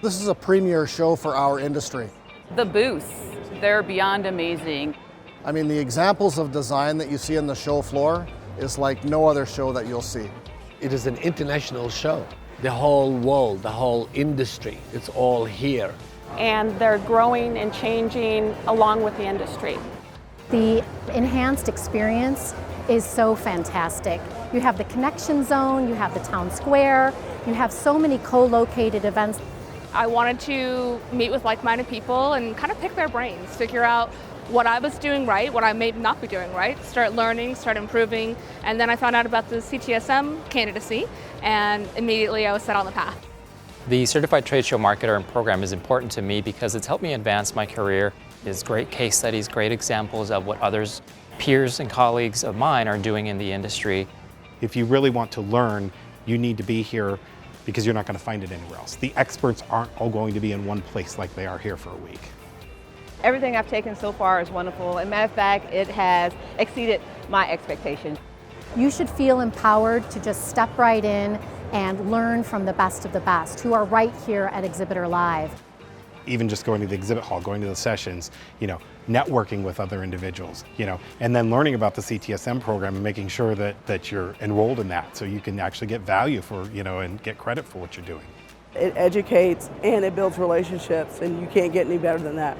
This is a premier show for our industry. The booths, they're beyond amazing. I mean, the examples of design that you see on the show floor is like no other show that you'll see. It is an international show. The whole world, the whole industry, it's all here. And they're growing and changing along with the industry. The enhanced experience is so fantastic. You have the connection zone, you have the town square, you have so many co-located events. I wanted to meet with like-minded people and kind of pick their brains, figure out what I was doing right, what I may not be doing right, start learning, start improving, and then I found out about the CTSM candidacy, and immediately I was set on the path. The Certified Trade Show Marketer and program is important to me because it's helped me advance my career. It's great case studies, great examples of what others, peers and colleagues of mine are doing in the industry. If you really want to learn, you need to be here because you're not going to find it anywhere else. The experts aren't all going to be in one place like they are here for a week. Everything I've taken so far is wonderful. As a matter of fact, it has exceeded my expectations. You should feel empowered to just step right in and learn from the best of the best who are right here at ExhibitorLive. Even just going to the exhibit hall, going to the sessions, networking with other individuals, and then learning about the CTSM program and making sure that you're enrolled in that so you can actually get value for, and get credit for what you're doing. It educates and it builds relationships, and you can't get any better than that.